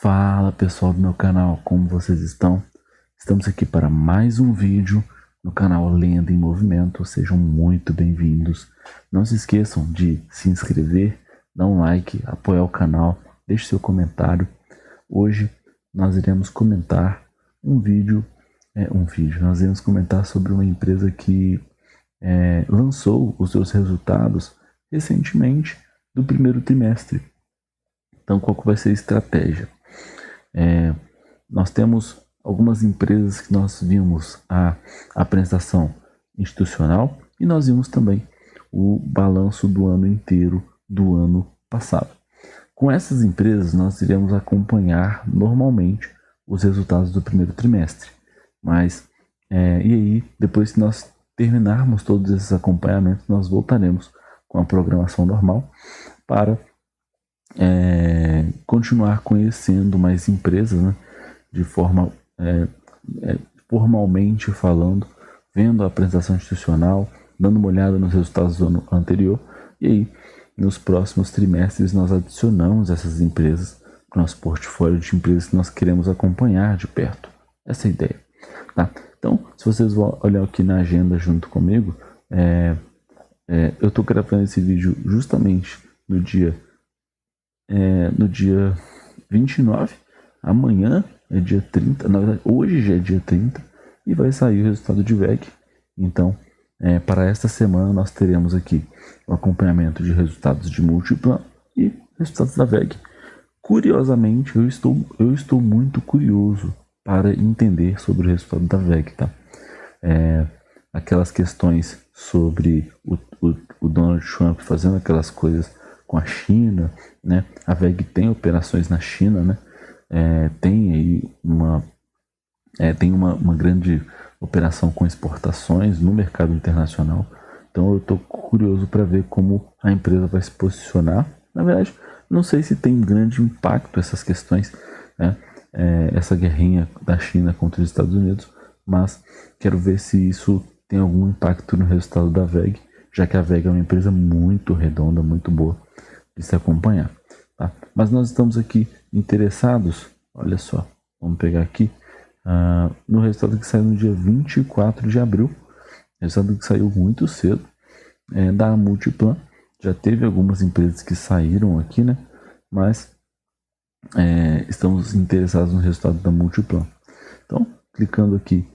Fala pessoal do meu canal, como vocês estão? Estamos aqui para mais um vídeo no canal Lenda em Movimento, sejam muito bem-vindos. Não se esqueçam de se inscrever, dar um like, apoiar o canal, deixe seu comentário. Hoje nós iremos comentar nós iremos comentar sobre uma empresa que lançou os seus resultados recentemente do primeiro trimestre. Então qual que vai ser a estratégia? Nós temos algumas empresas que nós vimos a apresentação institucional e nós vimos também o balanço do ano inteiro do ano passado. Com essas empresas nós iremos acompanhar normalmente os resultados do primeiro trimestre, mas e aí depois que nós terminarmos todos esses acompanhamentos nós voltaremos com a programação normal para continuar conhecendo mais empresas, né, de forma formalmente falando, vendo a apresentação institucional, dando uma olhada nos resultados do ano anterior, e aí nos próximos trimestres nós adicionamos essas empresas para o nosso portfólio de empresas que nós queremos acompanhar de perto. Essa é a ideia, tá? Então, se vocês vão olhar aqui na agenda junto comigo, eu estou gravando esse vídeo justamente no dia 29, amanhã é dia 30, na verdade hoje já é dia 30 e vai sair o resultado de VEG. Então para esta semana nós teremos aqui o acompanhamento de resultados de Multiplan e resultados da VEG. Curiosamente eu estou muito curioso para entender sobre o resultado da VEG, tá? Aquelas questões sobre o Donald Trump fazendo aquelas coisas com a China, né? A VEG tem operações na China, né? Tem aí uma grande operação com exportações no mercado internacional. Então eu estou curioso para ver como a empresa vai se posicionar. Na verdade, não sei se tem grande impacto essas questões, né? Essa guerrinha da China contra os Estados Unidos, mas quero ver se isso tem algum impacto no resultado da VEG, já que a VEG é uma empresa muito redonda, muito boa de se acompanhar, tá? Mas nós estamos aqui interessados, olha só, vamos pegar aqui no resultado que saiu no dia 24 de abril, resultado que saiu muito cedo, da Multiplan. Já teve algumas empresas que saíram aqui, né? Mas estamos interessados no resultado da Multiplan. Então, clicando aqui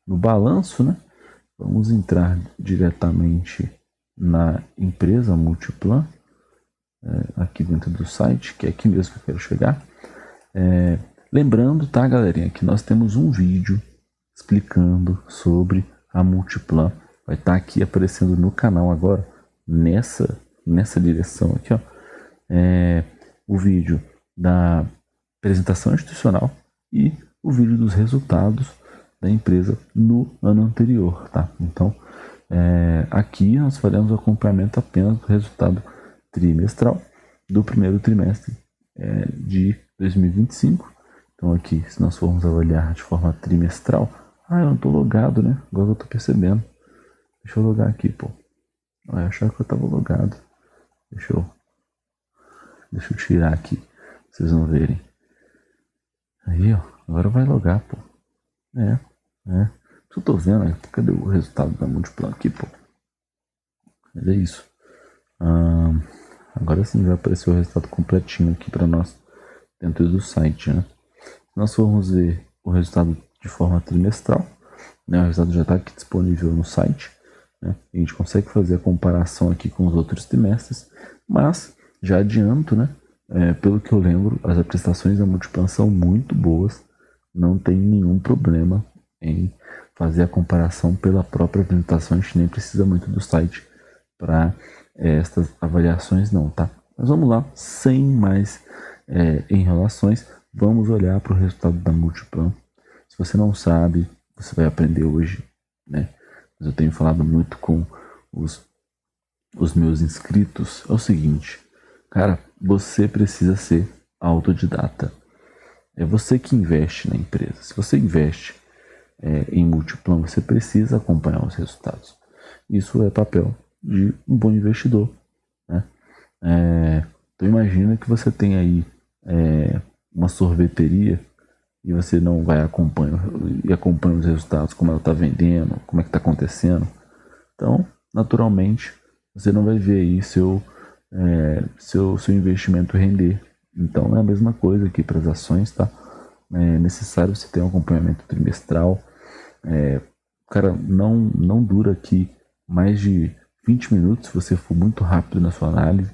no balanço, né? Vamos entrar diretamente na empresa Multiplan, aqui dentro do site, que é aqui mesmo que eu quero chegar. Lembrando, tá, galerinha, que nós temos um vídeo explicando sobre a Multiplan. Vai estar aqui aparecendo no canal agora, nessa direção aqui, ó. O vídeo da apresentação institucional e o vídeo dos resultados da empresa no ano anterior, tá? Então, aqui nós faremos o acompanhamento apenas do resultado trimestral do primeiro trimestre de 2025. Então aqui, se nós formos avaliar de forma trimestral, eu não estou logado, né? Agora eu estou percebendo. Deixa eu logar aqui, pô. Eu achava que eu estava logado. Deixa eu tirar aqui, pra vocês não verem. Aí, ó, agora vai logar, pô. Eu tô vendo, né? Cadê o resultado da Multiplan aqui, pô? Mas é isso. Agora sim vai aparecer o resultado completinho aqui para nós dentro do site, né? Nós formos ver o resultado de forma trimestral, né? O resultado já está aqui disponível no site, né? A gente consegue fazer a comparação aqui com os outros trimestres, mas já adianto, né? Pelo que eu lembro, as apresentações da Multiplan são muito boas, não tem nenhum problema em fazer a comparação pela própria apresentação. A gente nem precisa muito do site para estas avaliações não, tá? Mas vamos lá, sem mais enrolações, vamos olhar para o resultado da Multiplan. Se você não sabe, você vai aprender hoje, né? Mas eu tenho falado muito com os meus inscritos. É o seguinte, cara, você precisa ser autodidata. É você que investe na empresa. Se você investe em Multiplan, você precisa acompanhar os resultados. Isso é papel de um bom investidor, né? Então imagina que você tem aí uma sorveteria e você não vai acompanha os resultados, como ela está vendendo, como é que está acontecendo. Então, naturalmente, você não vai ver aí seu investimento render. Então é a mesma coisa aqui para as ações, tá? É necessário você ter um acompanhamento trimestral. Cara, não dura aqui mais de 20 minutos se você for muito rápido na sua análise,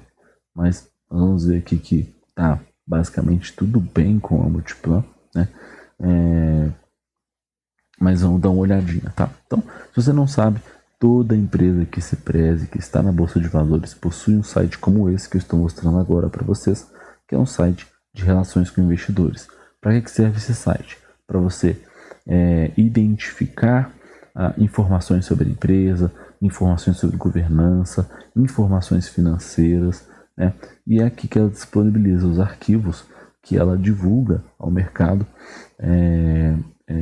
mas nós vamos ver aqui que tá basicamente tudo bem com a Multiplan, né? Mas vamos dar uma olhadinha, tá? Então, se você não sabe, toda empresa que se preze, que está na Bolsa de Valores, possui um site como esse que eu estou mostrando agora para vocês, que é um site de relações com investidores. Para que serve esse site? Para você identificar informações sobre a empresa, informações sobre governança, informações financeiras, né? E é aqui que ela disponibiliza os arquivos que ela divulga ao mercado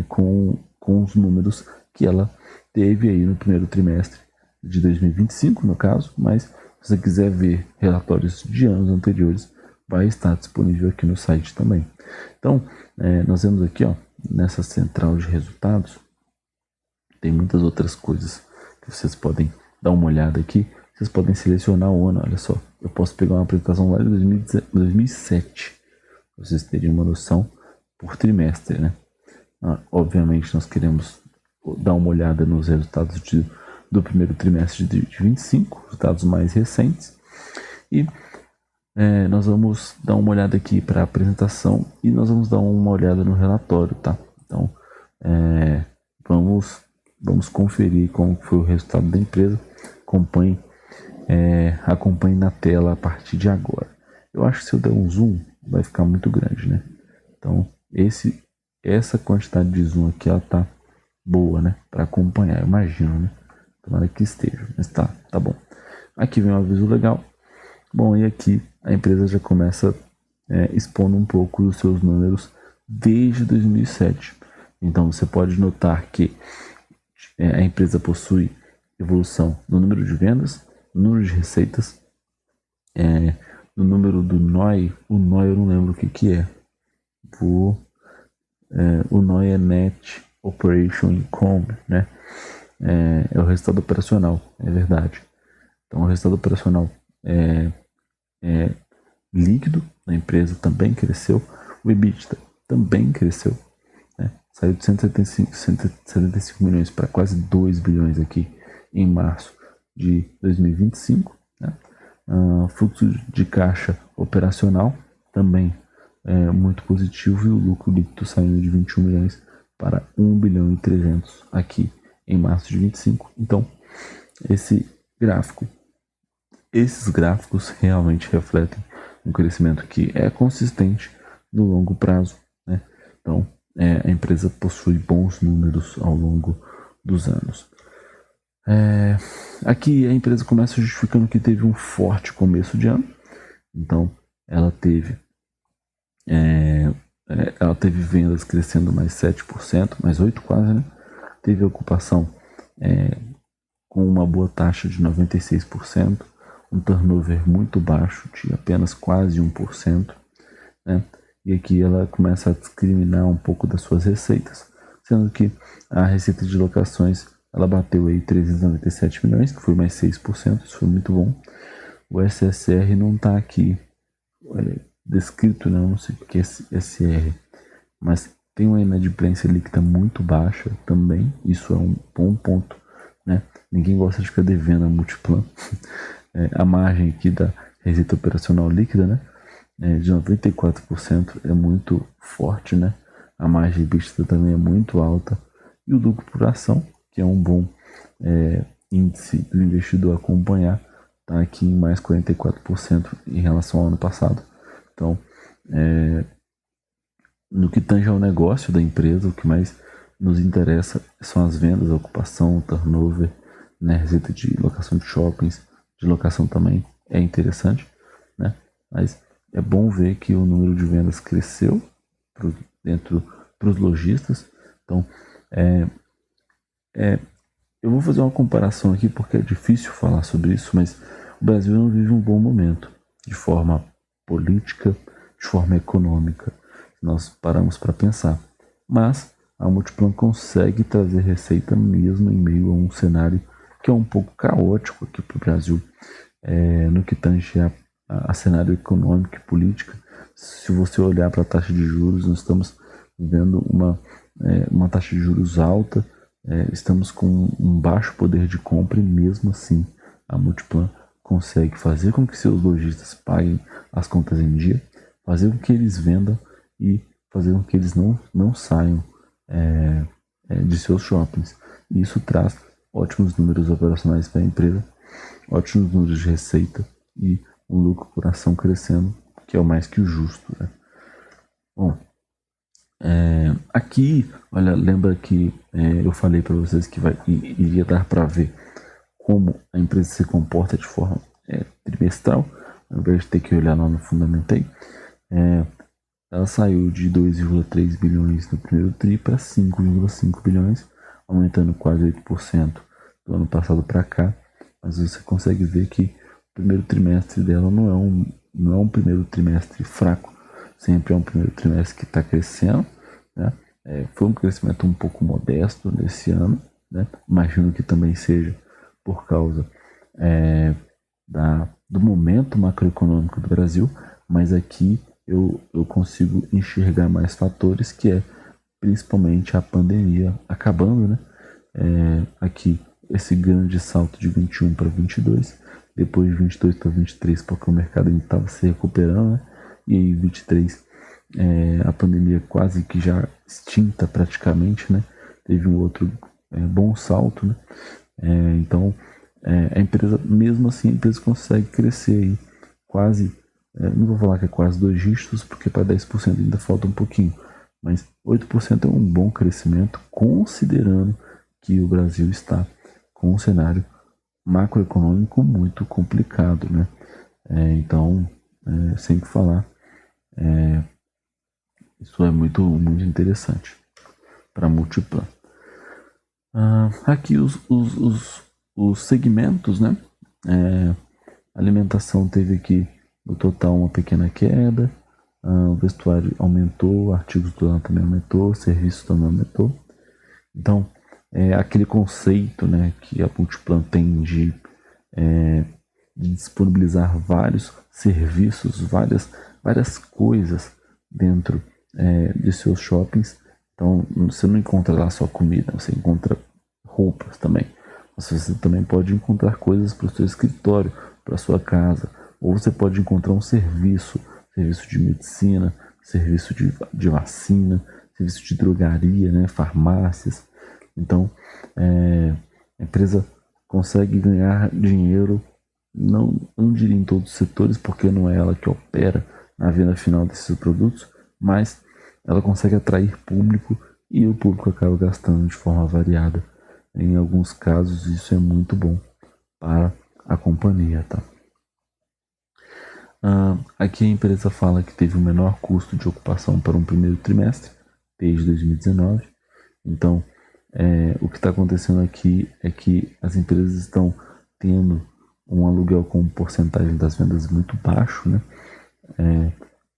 com os números que ela teve aí no primeiro trimestre de 2025, no caso, mas se você quiser ver relatórios de anos anteriores, vai estar disponível aqui no site também. Então, nós vemos aqui, ó, nessa central de resultados, tem muitas outras coisas que vocês podem dar uma olhada aqui. Vocês podem selecionar o ano, olha só, eu posso pegar uma apresentação lá de 2007, para vocês terem uma noção por trimestre, né? Obviamente nós queremos dar uma olhada nos resultados do primeiro trimestre de 25, resultados mais recentes, e nós vamos dar uma olhada aqui para a apresentação e nós vamos dar uma olhada no relatório, tá? Então vamos conferir como foi o resultado da empresa. Acompanhe na tela a partir de agora. Eu acho que se eu der um zoom vai ficar muito grande, né? Então essa quantidade de zoom aqui, ela tá boa, né? Para acompanhar, eu imagino, né? Tomara que esteja, mas tá bom. Aqui vem um aviso legal. Bom, e aqui a empresa já começa expondo um pouco dos seus números desde 2007. Então você pode notar que a empresa possui evolução no número de vendas, no número de receitas, no número do NOI. O NOI eu não lembro o que é. O NOI é Net Operation Income, né? É o resultado operacional, é verdade. Então o resultado operacional líquido da empresa também cresceu. O EBITDA também cresceu, né? Saiu de 175 milhões para quase 2 bilhões aqui em março de 2025, né? Fluxo de caixa operacional também muito positivo, e o lucro líquido saindo de 21 milhões para 1 bilhão e 300 aqui em março de 25. Então, esses gráficos realmente refletem um crescimento que é consistente no longo prazo, né? Então, a empresa possui bons números ao longo dos anos. Aqui a empresa começa justificando que teve um forte começo de ano. Então, ela teve vendas crescendo mais 7%, mais 8% quase, né? Teve ocupação com uma boa taxa de 96%, um turnover muito baixo de apenas quase 1%, né? E aqui ela começa a discriminar um pouco das suas receitas, sendo que a receita de locações ela bateu aí 397 milhões, que foi mais 6%, isso foi muito bom. O SSR não está aqui descrito, né? Eu não sei o que é SR, mas tem uma inadimplência líquida muito baixa também, isso é um bom ponto, né? Ninguém gosta de ficar devendo a Multiplan. A margem aqui da receita operacional líquida, né, de 94% é muito forte, né? A margem EBITDA também é muito alta, e o lucro por ação, que é um bom índice do investidor acompanhar, está aqui em mais 44% em relação ao ano passado. Então, no que tange ao negócio da empresa, o que mais nos interessa são as vendas, a ocupação, o turnover, né, receita de locação de shoppings, de locação também é interessante, né? Mas é bom ver que o número de vendas cresceu para os lojistas. Então, eu vou fazer uma comparação aqui porque é difícil falar sobre isso, mas o Brasil não vive um bom momento de forma política, de forma econômica, nós paramos para pensar. Mas a Multiplan consegue trazer receita mesmo em meio a um cenário que é um pouco caótico aqui para o Brasil, no que tange a cenário econômico e política. Se você olhar para a taxa de juros, nós estamos vendo uma taxa de juros alta, estamos com um baixo poder de compra e mesmo assim a Multiplan consegue fazer com que seus lojistas paguem as contas em dia, fazer com que eles vendam e fazer com que eles não saiam de seus shoppings. E isso traz ótimos números operacionais para a empresa, ótimos números de receita e um lucro por ação crescendo, que é o mais que o justo, né? Bom, aqui, olha, lembra que eu falei para vocês que iria dar para ver como a empresa se comporta de forma trimestral, ao invés de ter que olhar lá no Fundamentei. Ela saiu de 2,3 bilhões no primeiro TRI para 5,5 bilhões, aumentando quase 8% do ano passado para cá. Mas você consegue ver que o primeiro trimestre dela não é um primeiro trimestre fraco, sempre é um primeiro trimestre que está crescendo, né? Foi um crescimento um pouco modesto nesse ano, né? Imagino que também seja por causa do momento macroeconômico do Brasil, mas aqui eu consigo enxergar mais fatores, que é principalmente a pandemia acabando, né? Aqui esse grande salto de 21 para 22, depois de 22 para 23, porque o mercado estava se recuperando, né? E aí 23, a pandemia quase que já extinta praticamente, né? Teve um outro bom salto, né? Então a empresa, mesmo assim, a empresa consegue crescer aí quase, não vou falar que é quase 2 dígitos, porque para 10% ainda falta um pouquinho, mas 8% é um bom crescimento, considerando que o Brasil está com um cenário macroeconômico muito complicado, né? Então, sem que falar, isso é muito, muito interessante para a Multiplan. Aqui os segmentos, né? Alimentação teve aqui no total uma pequena queda, o vestuário aumentou, artigos do lar também aumentou, serviços também aumentou. Então, aquele conceito, né, que a Multiplan tem de disponibilizar vários serviços, várias coisas dentro de seus shoppings. Então, você não encontra lá só comida, você encontra roupas também. Mas você também pode encontrar coisas para o seu escritório, para a sua casa. Ou você pode encontrar um serviço de medicina, serviço de vacina, serviço de drogaria, né, farmácias. Então, a empresa consegue ganhar dinheiro, não diria em todos os setores, porque não é ela que opera na venda final desses produtos, mas ela consegue atrair público e o público acaba gastando de forma variada. Em alguns casos, isso é muito bom para a companhia, tá? Aqui a empresa fala que teve o menor custo de ocupação para um primeiro trimestre desde 2019. Então, o que está acontecendo aqui é que as empresas estão tendo um aluguel com porcentagem das vendas muito baixo, né?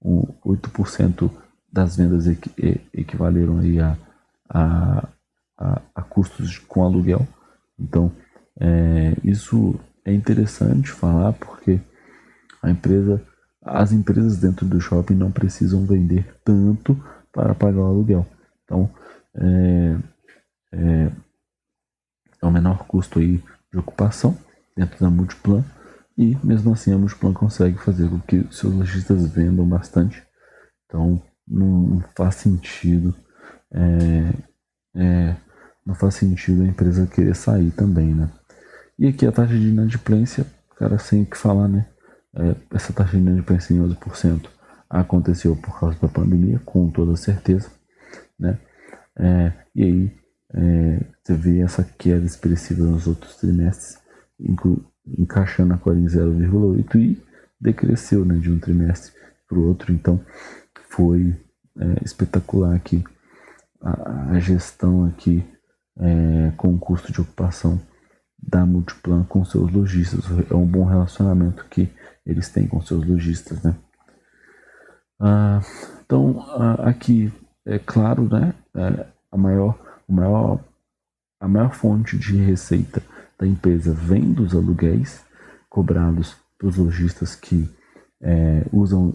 8% das vendas equivaleram aí a custos com aluguel. Então, isso é interessante falar, porque as empresas dentro do shopping não precisam vender tanto para pagar o aluguel. Então, é o menor custo aí de ocupação dentro da Multiplan, e mesmo assim a Multiplan consegue fazer com que seus lojistas vendam bastante. Então, não faz sentido não faz sentido a empresa querer sair também, né? E aqui a taxa de inadimplência, cara, sem o que falar, né? Essa taxa de inadimplência em 11% aconteceu por causa da pandemia, com toda certeza, né? E aí você vê essa queda expressiva nos outros trimestres, encaixando a Core em 0,8 e decresceu, né, de um trimestre para o outro. Então foi espetacular aqui a gestão aqui com o custo de ocupação da Multiplan com seus lojistas. É um bom relacionamento que eles têm com seus lojistas, né? Ah, então, aqui é claro, né, a maior fonte de receita da empresa vem dos aluguéis cobrados pelos lojistas que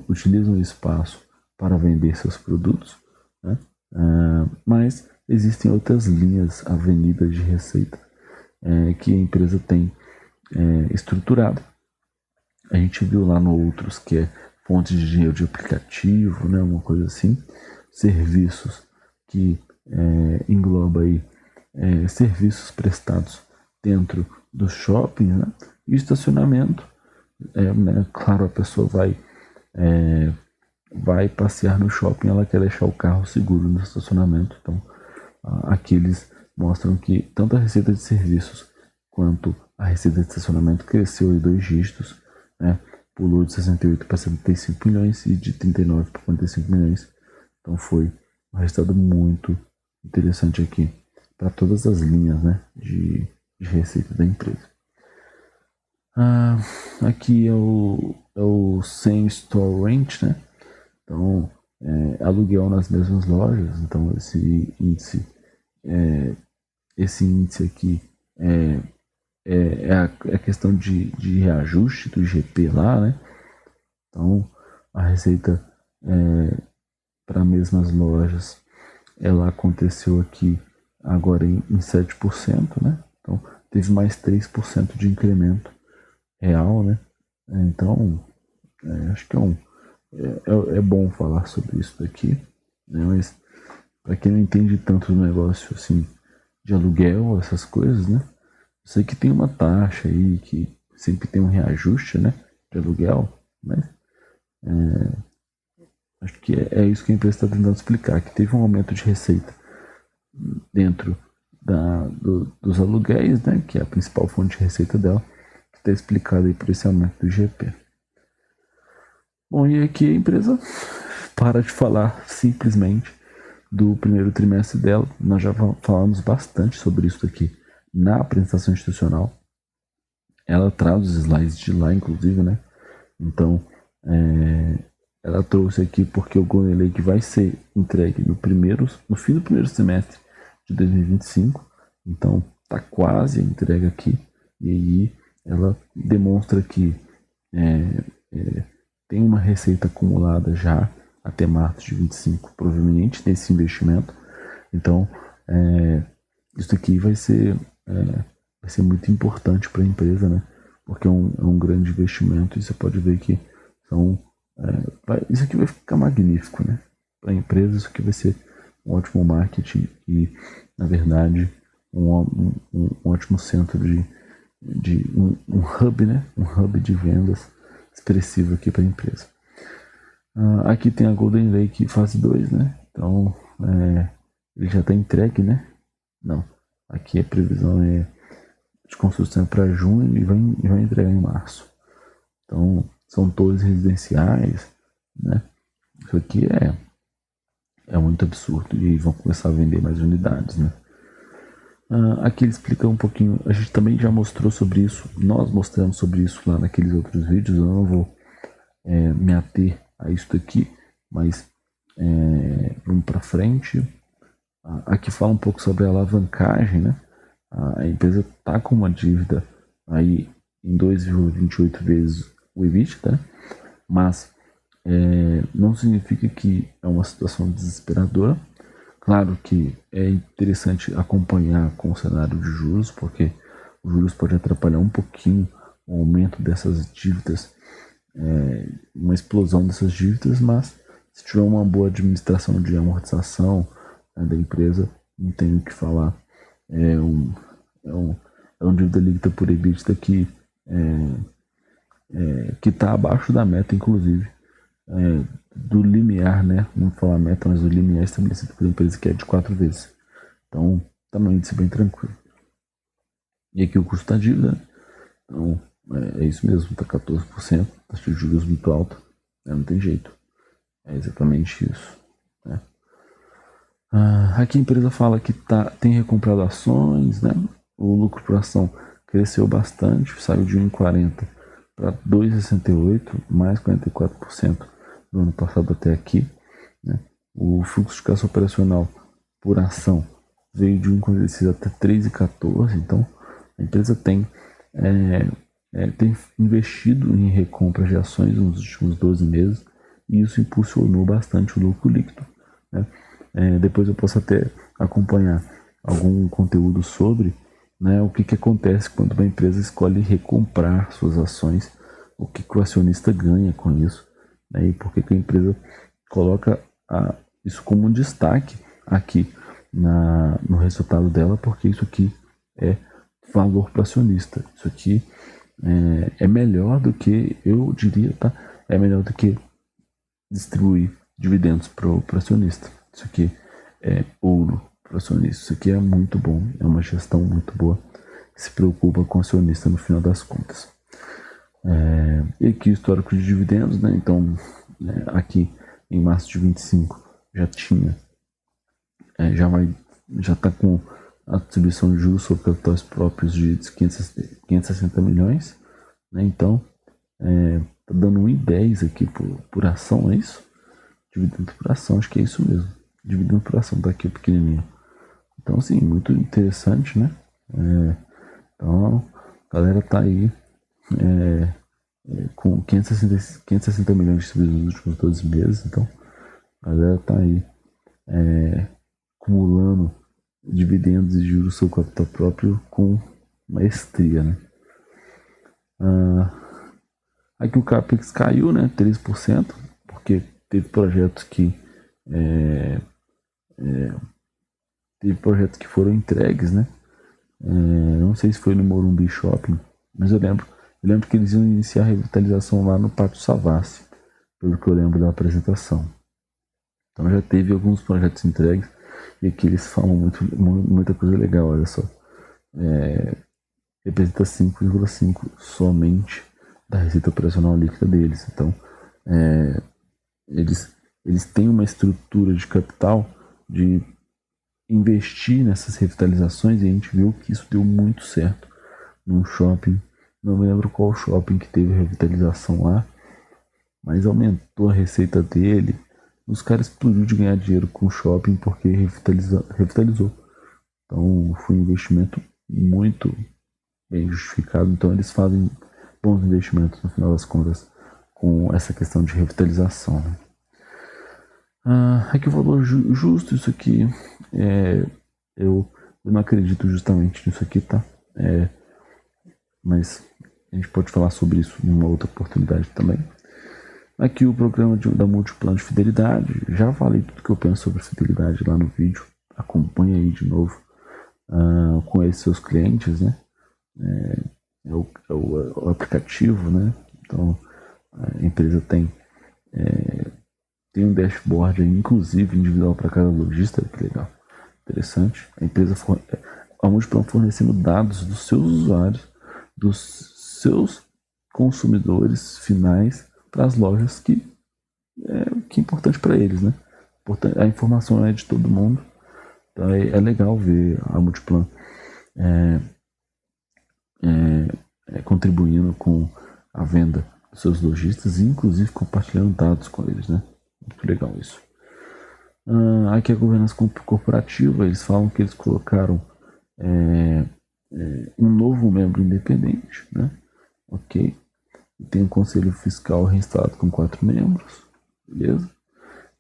utilizam o espaço para vender seus produtos, né? Mas existem outras linhas, avenidas de receita que a empresa tem estruturada. A gente viu lá no outros que é fonte de dinheiro de aplicativo, né, uma coisa assim, serviços que engloba aí serviços prestados dentro do shopping, né, e estacionamento. Né, claro, a pessoa vai passear no shopping, ela quer deixar o carro seguro no estacionamento. Então, aqui eles mostram que tanto a receita de serviços quanto a receita de estacionamento cresceu em 2 dígitos, né? Pulou de 68 para 75 milhões e de 39 para 45 milhões. Então foi um resultado muito interessante aqui para todas as linhas, né, de receita da empresa. Aqui é o Same Store Rent, né? Então, aluguel nas mesmas lojas. Então, esse índice aqui é a questão de reajuste do IGP lá, né? Então, a receita para mesmas lojas, ela aconteceu aqui agora em 7%, né? Então, teve mais 3% de incremento real, né? Então, acho que é bom falar sobre isso daqui, né? Mas para quem não entende tanto do negócio assim de aluguel, essas coisas, né? Eu sei que tem uma taxa aí que sempre tem um reajuste, né, de aluguel, mas acho que é isso que a empresa está tentando explicar, que teve um aumento de receita dentro dos aluguéis, né, que é a principal fonte de receita dela, que está explicado aí por esse aumento do IGP. Bom, e aqui a empresa para de falar simplesmente do primeiro trimestre dela. Nós já falamos bastante sobre isso aqui na apresentação institucional. Ela traz os slides de lá, inclusive, né? Então, ela trouxe aqui porque o Golden Lake vai ser entregue no fim do primeiro semestre de 2025. Então, tá quase a entrega aqui. E aí, ela demonstra que tem uma receita acumulada já até março de 25, provavelmente, desse investimento. Então, isso aqui vai ser muito importante para a empresa, né? Porque é um grande investimento e você pode ver que isso aqui vai ficar magnífico, né? Para a empresa, isso aqui vai ser um ótimo marketing e, na verdade, um ótimo centro de um hub, né? Um hub de vendas expressivo aqui para a empresa. Aqui tem a Golden Lake fase 2, né? Então, ele já está entregue, né? Não, aqui a previsão de construção para junho e vai entregar em março. Então, são torres residenciais, né? Isso aqui é muito absurdo e vão começar a vender mais unidades, né? Aqui ele explica um pouquinho, a gente também já mostrou sobre isso, nós mostramos sobre isso lá naqueles outros vídeos, eu não vou me ater a isso daqui, mas vamos para frente. Aqui fala um pouco sobre a alavancagem, né? A empresa está com uma dívida aí em 2,28 vezes o EBITDA, né? Mas não significa que é uma situação desesperadora. Claro que é interessante acompanhar com o cenário de juros, porque os juros pode atrapalhar um pouquinho o aumento dessas dívidas, uma explosão dessas dívidas, mas se tiver uma boa administração de amortização, né, da empresa, não tenho o que falar. É um dívida líquida por EBITDA que está abaixo da meta, inclusive, do limiar, né? Vamos falar meta, mas o limiar estabelecido pela empresa, que é de 4 vezes. Então, está no índice bem tranquilo. E aqui o custo da dívida, então, é isso mesmo, está 14%, taxa de juros muito alta, não tem jeito. É exatamente isso, né? Aqui a empresa fala que tem recomprado ações, né? O lucro por ação cresceu bastante, saiu de 1,40 para 2,68, mais 44% do ano passado até aqui, né? O fluxo de caixa operacional por ação veio de 1,16 até 3,14. Então a empresa tem investido em recompra de ações nos últimos 12 meses e isso impulsionou bastante o lucro líquido, né? Depois eu posso até acompanhar algum conteúdo sobre, né, o que acontece quando uma empresa escolhe recomprar suas ações, o que o acionista ganha com isso, né, e por que a empresa coloca isso como um destaque aqui no resultado dela, porque isso aqui é valor para acionista. Isso aqui é melhor do que, eu diria, tá? É melhor do que distribuir dividendos para o acionista. Isso aqui é ouro para o acionista. Isso aqui é muito bom, é uma gestão muito boa, que se preocupa com o acionista no final das contas. E aqui o histórico de dividendos, né? Então, aqui em março de 25 já tinha, já está com a distribuição de juros sobre capitais próprios de 560 milhões, né? Então, tá dando 1,10 aqui por ação, é isso? Dividendo por ação, acho que é isso mesmo. Dividendo por ação, tá aqui pequenininho. Então, assim, muito interessante, né? Então, a galera tá aí com 560 milhões distribuídos nos últimos 12 meses. Então, a galera tá aí acumulando dividendos e juros sobre capital próprio com maestria, né? Aqui o CAPEX caiu, né? 3%, porque teve projetos que foram entregues, né? Não sei se foi no Morumbi Shopping, mas eu lembro que eles iam iniciar a revitalização lá no Pátio Savassi, pelo que eu lembro da apresentação. Então já teve alguns projetos entregues e aqui eles falam muita coisa legal, olha só. Representa 5,5% somente da receita operacional líquida deles. Então, eles têm uma estrutura de capital de investir nessas revitalizações e a gente viu que isso deu muito certo num shopping. Não me lembro qual shopping que teve revitalização lá, mas aumentou a receita dele. Os caras explodiu de ganhar dinheiro com o shopping porque revitalizou. Então foi um investimento muito bem justificado. Então eles fazem bons investimentos no final das contas com essa questão de revitalização, né? Aqui o valor justo, isso aqui eu não acredito justamente nisso aqui, tá? Mas a gente pode falar sobre isso em uma outra oportunidade também. Aqui o programa da Multiplan de fidelidade, já falei tudo que eu penso sobre fidelidade lá no vídeo, acompanha aí de novo com esses seus clientes, né? É o aplicativo, né? Então a empresa tem um dashboard aí, inclusive individual para cada lojista, que legal, interessante. A Multiplan fornecendo dados dos seus usuários, dos seus consumidores finais para as lojas que é importante para eles, né? A informação é de todo mundo, então é legal ver a Multiplan contribuindo com a venda dos seus lojistas e inclusive compartilhando dados com eles, né? Muito legal isso. Aqui a governança corporativa, eles falam que eles colocaram um novo membro independente, né? Ok. Tem um conselho fiscal reinstalado com 4 membros, beleza?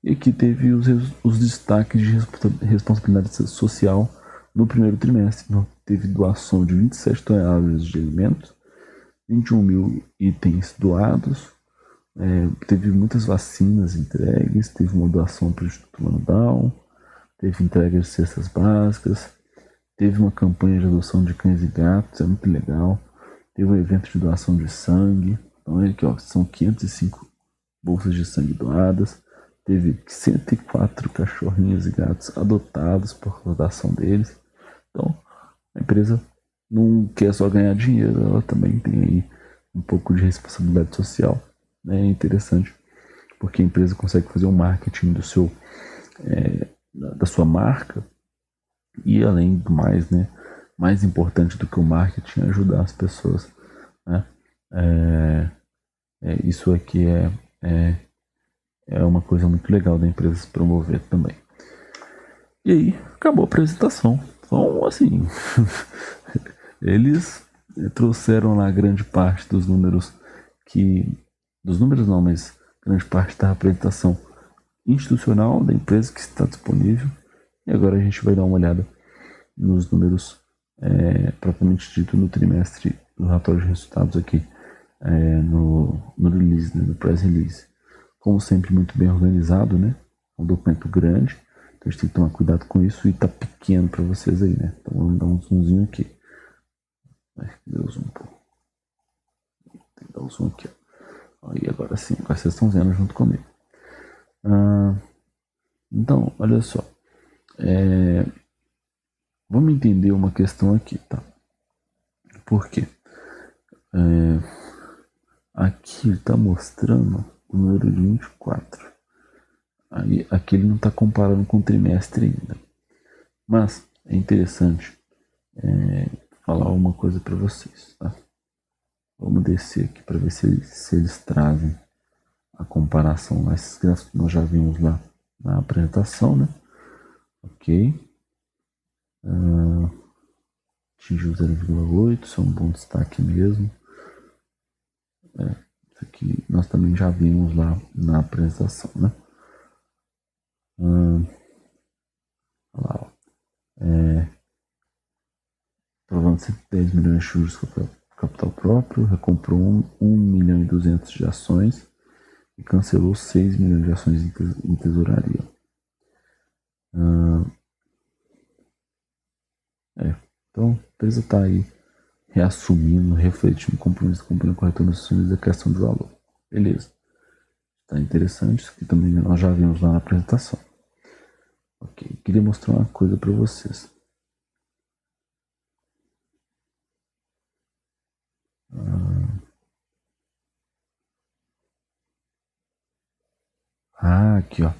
E aqui teve os destaques de responsabilidade social no primeiro trimestre. Então, teve doação de 27 toneladas de alimentos, 21 mil itens doados, teve muitas vacinas entregues, teve uma doação para o Instituto Mano, teve entrega de cestas básicas, teve uma campanha de adoção de cães e gatos, é muito legal, teve um evento de doação de sangue. Então aqui, ó, são 505 bolsas de sangue doadas, teve 104 cachorrinhos e gatos adotados por doação deles. Então a empresa não quer só ganhar dinheiro, ela também tem aí um pouco de responsabilidade social, né? É interessante porque a empresa consegue fazer um marketing da sua marca e, além do mais, né, mais importante do que o marketing é ajudar as pessoas, né? Isso aqui é uma coisa muito legal da empresa se promover também. E aí, acabou a apresentação. Então, assim, eles trouxeram lá grande parte dos números dos números não, mas grande parte da apresentação institucional da empresa que está disponível. E agora a gente vai dar uma olhada nos números propriamente dito no trimestre do relatório de resultados aqui no release, né, no press release. Como sempre, muito bem organizado, né? Um documento grande, então a gente tem que tomar cuidado com isso e tá pequeno para vocês aí, né? Então vamos dar um zoomzinho aqui. Deu zoom, pô. Tem que dar um zoom aqui, ó. Aí agora sim, agora vocês estão vendo junto comigo. Então, olha só. Vamos entender uma questão aqui, tá? Por quê? Aqui ele está mostrando o número de 24. Aí, aqui ele não está comparando com o trimestre ainda. Mas é interessante falar uma coisa para vocês, tá? Vamos descer aqui para ver se eles trazem a comparação lá. Esses gráficos nós já vimos lá na apresentação, né? Ok. Atingiu 0,8, isso é um bom destaque mesmo. Isso aqui nós também já vimos lá na apresentação, né? Olha lá, ó. Provando 110 milhões de juros de capital próprio, recomprou 1 milhão e 200 de ações e cancelou 6 milhões de ações em tesouraria. Então, a empresa está aí reassumindo, refletindo o compromisso com o corretor nos ações da criação de valor. Beleza. Está interessante, isso aqui também nós já vimos lá na apresentação. Ok, queria mostrar uma coisa para vocês. Aqui ó.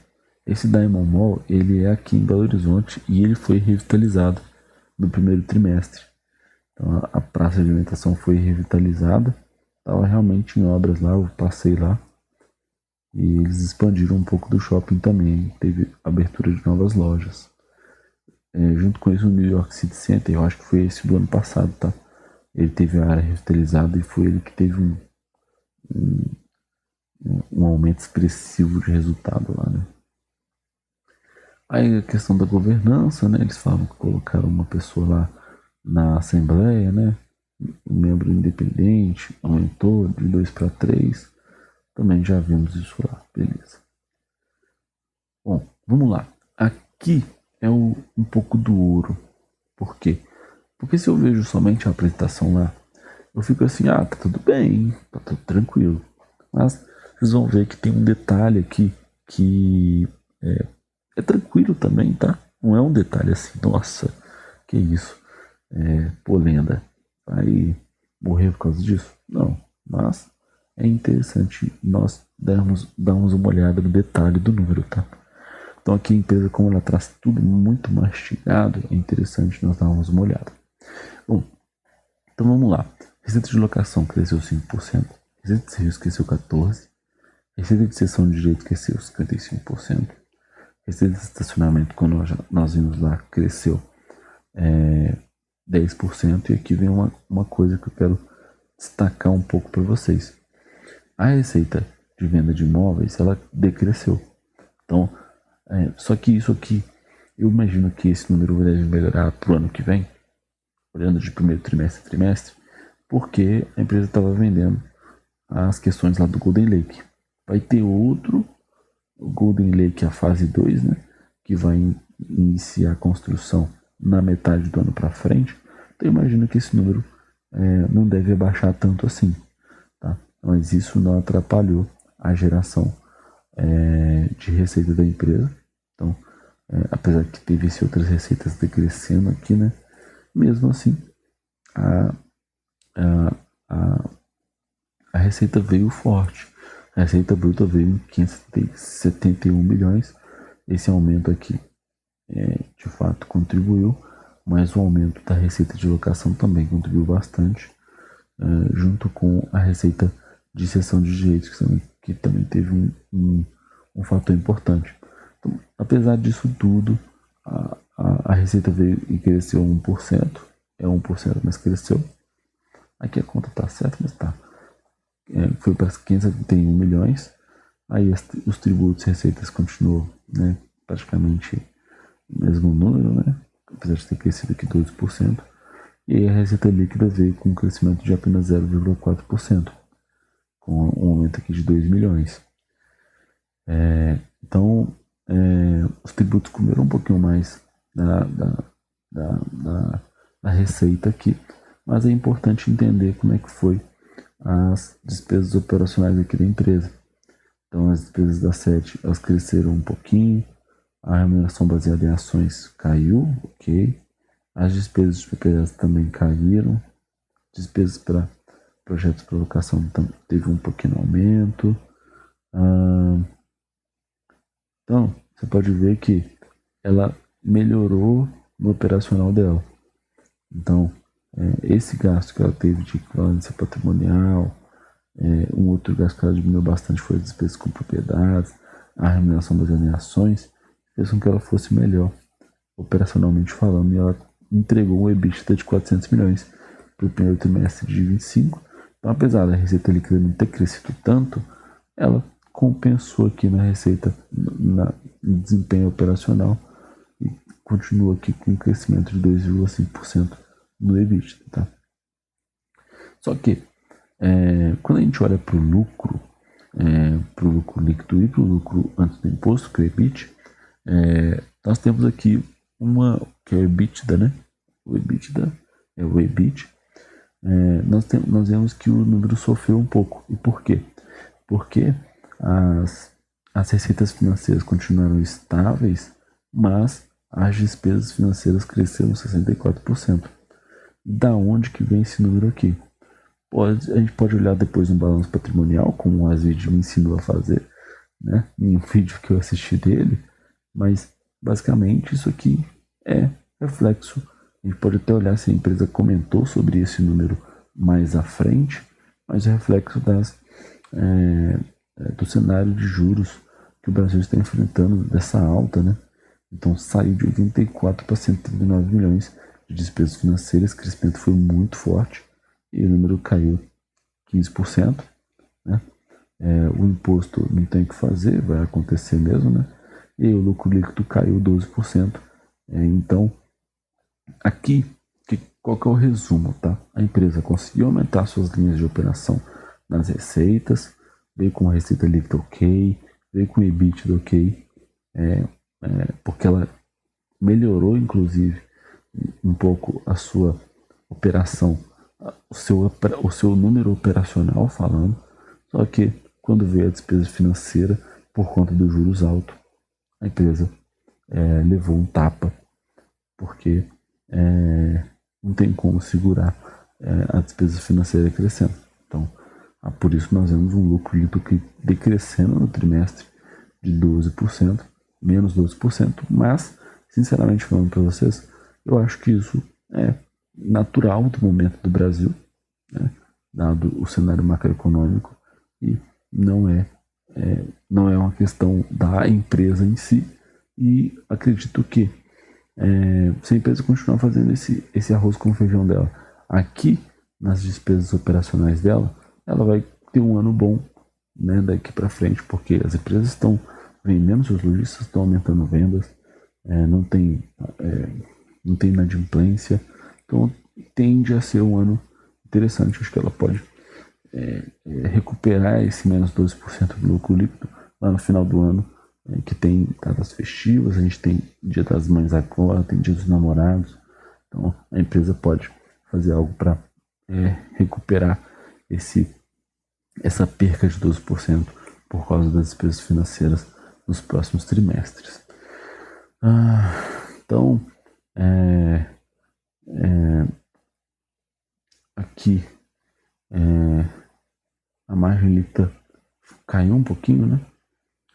Esse Diamond Mall, ele é aqui em Belo Horizonte e ele foi revitalizado no primeiro trimestre. Então a praça de alimentação foi revitalizada, estava realmente em obras lá, eu passei lá. E eles expandiram um pouco do shopping também, teve abertura de novas lojas. Junto com isso o New York City Center, eu acho que foi esse do ano passado, tá? Ele teve a área revitalizada e foi ele que teve um aumento expressivo de resultado lá, né? Aí a questão da governança, né? Eles falam que colocaram uma pessoa lá na Assembleia, né? Um membro independente, aumentou de 2 para 3. Também já vimos isso lá, beleza. Bom, vamos lá. Aqui é um pouco do ouro. Por quê? Porque se eu vejo somente a apresentação lá, eu fico assim, tá tudo bem, tá tudo tranquilo. Mas vocês vão ver que tem um detalhe aqui que é tranquilo também, tá? Não é um detalhe assim, nossa, que isso, pô, lenda, vai morrer por causa disso? Não, mas é interessante nós darmos uma olhada no detalhe do número, tá? Então aqui a empresa, como ela traz tudo muito mastigado, é interessante nós darmos uma olhada. Bom, então vamos lá. Receita de locação cresceu 5%, receita de serviço cresceu 14%, receita de cessão de direito cresceu 55%, receita de estacionamento, quando nós vimos lá, cresceu 10%, e aqui vem uma coisa que eu quero destacar um pouco para vocês. A receita de venda de imóveis, ela decresceu. Então, só que isso aqui, eu imagino que esse número deve melhorar para o ano que vem, olhando de primeiro trimestre a trimestre, porque a empresa estava vendendo as questões lá do Golden Lake. Vai ter outro, o Golden Lake, a fase 2, né, que vai iniciar a construção na metade do ano para frente. Então, eu imagino que esse número não deve abaixar tanto assim, tá? Mas isso não atrapalhou a geração de receita da empresa. Então, apesar que teve outras receitas decrescendo aqui, né? Mesmo assim, a receita veio forte. A receita bruta veio em 571 milhões. Esse aumento aqui, de fato, contribuiu, mas o aumento da receita de locação também contribuiu bastante, junto com a receita de cessão de direitos, que também teve um um fator importante. Então, apesar disso tudo, a receita veio e cresceu 1%, é 1%, mas cresceu. Aqui a conta está certa, mas tá. Foi para 571 milhões. Aí os tributos e receitas continuam, né, praticamente o mesmo número, né, apesar de ter crescido aqui 12%. E aí a receita líquida veio com um crescimento de apenas 0,4%, com um aumento aqui de 2 milhões. Então, os tributos comeram um pouquinho mais da receita aqui, mas é importante entender como é que foi as despesas operacionais aqui da empresa. Então, as despesas da SET, elas cresceram um pouquinho, a remuneração baseada em ações caiu, ok. As despesas de propriedades também caíram, despesas para projetos para locação teve um pequeno aumento. Então, você pode ver que ela melhorou no operacional dela. Então, esse gasto que ela teve de equivalência patrimonial, um outro gasto que ela diminuiu bastante foi as despesas com propriedades, a remuneração baseada em ações, fez com que ela fosse melhor, operacionalmente falando, e ela entregou um EBITDA de 400 milhões para o primeiro trimestre de 25. Então, apesar da receita líquida não ter crescido tanto, ela compensou aqui na receita, no desempenho operacional, e continua aqui com um crescimento de 2,5% no EBITDA. Tá? Só que, quando a gente olha para o lucro líquido e para o lucro antes do imposto, que é o EBIT, nós temos aqui que é o EBITDA, né? O EBITDA é o EBIT. Nós vemos que o número sofreu um pouco. E por quê? Porque as receitas financeiras continuaram estáveis, mas as despesas financeiras cresceram 64%. Da onde que vem esse número aqui? A gente pode olhar depois no balanço patrimonial, como o Azevedo me ensinou a fazer, né, em um vídeo que eu assisti dele, mas basicamente isso aqui é reflexo. A gente pode até olhar se a empresa comentou sobre esse número mais à frente, mas é reflexo do cenário de juros que o Brasil está enfrentando, dessa alta, né? Então saiu de 84 para 139 milhões de despesas financeiras, o crescimento foi muito forte e o número caiu 15%, né? O imposto não tem o que fazer, vai acontecer mesmo, né? E o lucro líquido caiu 12%. Então, aqui, qual que é o resumo, tá? A empresa conseguiu aumentar suas linhas de operação nas receitas, veio com a receita líquida ok, veio com o EBITDA ok, porque ela melhorou, inclusive, um pouco a sua operação, o seu número operacional falando, só que quando veio a despesa financeira, por conta dos juros altos, a empresa levou um tapa, porque não tem como segurar a despesa financeira crescendo. Então, por isso nós vemos um lucro líquido que decrescendo no trimestre de 12%, menos 12%, mas, sinceramente falando para vocês, eu acho que isso é natural do momento do Brasil, né, dado o cenário macroeconômico, e não é uma questão da empresa em si, e acredito que se a empresa continuar fazendo esse arroz com feijão dela aqui nas despesas operacionais dela, ela vai ter um ano bom, né, daqui para frente, porque as empresas estão vendendo, seus lojistas estão aumentando vendas, não tem inadimplência, então tende a ser um ano interessante. Acho que ela pode recuperar esse menos 12% do lucro líquido lá no final do ano, que tem datas festivas, a gente tem Dia das Mães agora, tem Dia dos Namorados, então a empresa pode fazer algo para recuperar essa perca de 12% por causa das despesas financeiras nos próximos trimestres. Então, aqui a margem líquida caiu um pouquinho, né?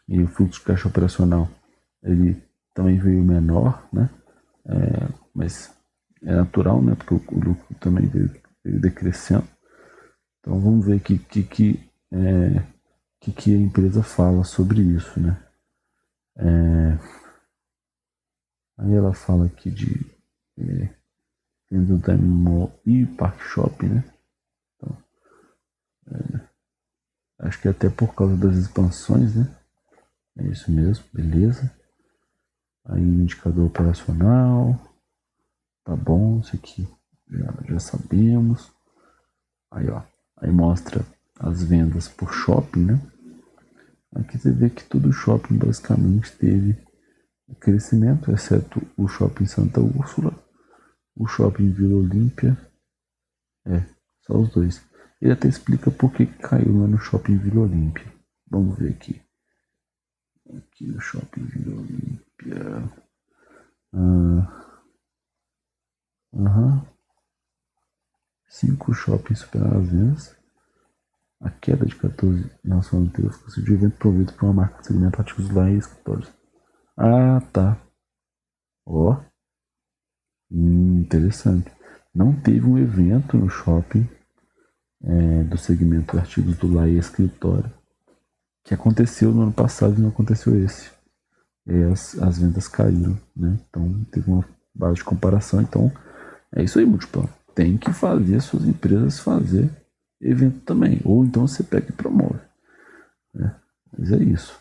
E o fluxo de caixa operacional ele também veio menor, né? Mas é natural, né? Porque o lucro também veio decrescendo. Então vamos ver aqui que a empresa fala sobre isso, né? Aí ela fala aqui de dentro do Time Mall e Park Shopping, né? Então, acho que até por causa das expansões, né? É isso mesmo, beleza. Aí indicador operacional, tá bom, isso aqui já sabemos. Aí ó, aí mostra as vendas por shopping, né? Aqui você vê que todo shopping basicamente teve crescimento, exceto o shopping Santa Úrsula, o shopping Vila Olímpia, só os dois. Ele até explica por que caiu lá no shopping Vila Olímpia. Vamos ver aqui. Aqui no shopping Vila Olímpia. Aham. 5 shoppings superaram as vendas. A queda de 14 na ação anterior ficou de evento provido por uma marca de segmento ativos lá e escritórios. Ah, tá. Ó, interessante. Não teve um evento no shopping do segmento de artigos do lar e escritório que aconteceu no ano passado e não aconteceu esse. As vendas caíram, né? Então teve uma base de comparação. Então é isso aí, Multiplan. Tem que fazer as suas empresas fazer evento também. Ou então você pega e promove. Né? Mas é isso.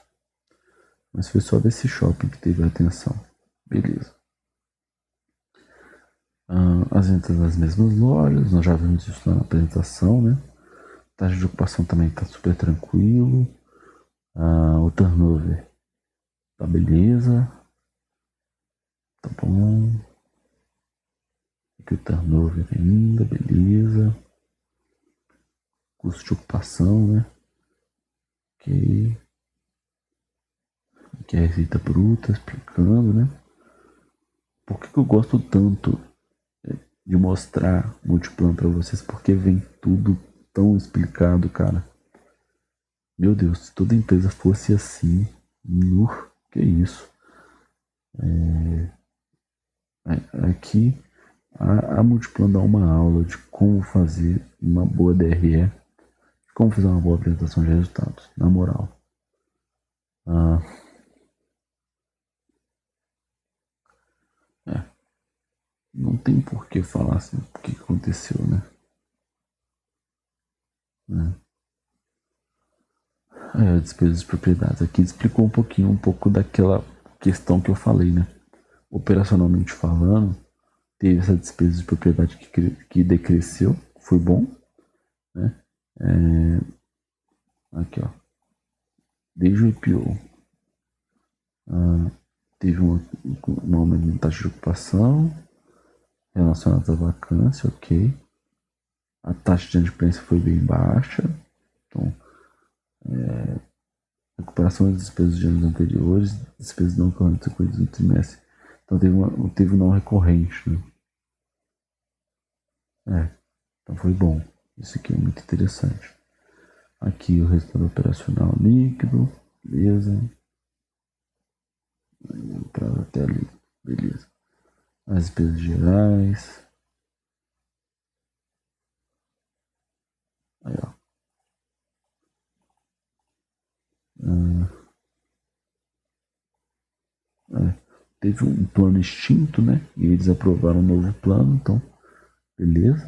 Mas foi só desse shopping que teve atenção. Beleza. As vendas das mesmas lojas, nós já vimos isso lá na apresentação, né? A taxa de ocupação também está super tranquilo. O turnover tá beleza. Tá bom. Aqui o turnover ainda, beleza. Custo de ocupação, né? Ok. Aqui é a receita bruta, explicando, né? Por que eu gosto tanto de mostrar Multiplan para vocês? Porque vem tudo tão explicado, cara. Meu Deus, se toda empresa fosse assim, que isso? Aqui a Multiplan dá uma aula de como fazer uma boa DRE, de como fazer uma boa apresentação de resultados, na moral. Não tem por que falar assim, o que aconteceu, né? Despesas de propriedades. Aqui explicou um pouco daquela questão que eu falei, né? Operacionalmente falando, teve essa despesa de propriedade que decresceu, foi bom, né? Aqui, ó. Desde o IPO, teve um aumento na taxa de ocupação relacionada à vacância, ok. A taxa de adimplência foi bem baixa, então, recuperação das despesas de anos anteriores, despesas não correntes ocorridas no trimestre. Então teve um não recorrente, né? Então foi bom. Isso aqui é muito interessante. Aqui o resultado operacional líquido, beleza. Entrada até ali, beleza. As despesas gerais. Aí, ó. Teve um plano extinto, né? E eles aprovaram um novo plano, então, beleza.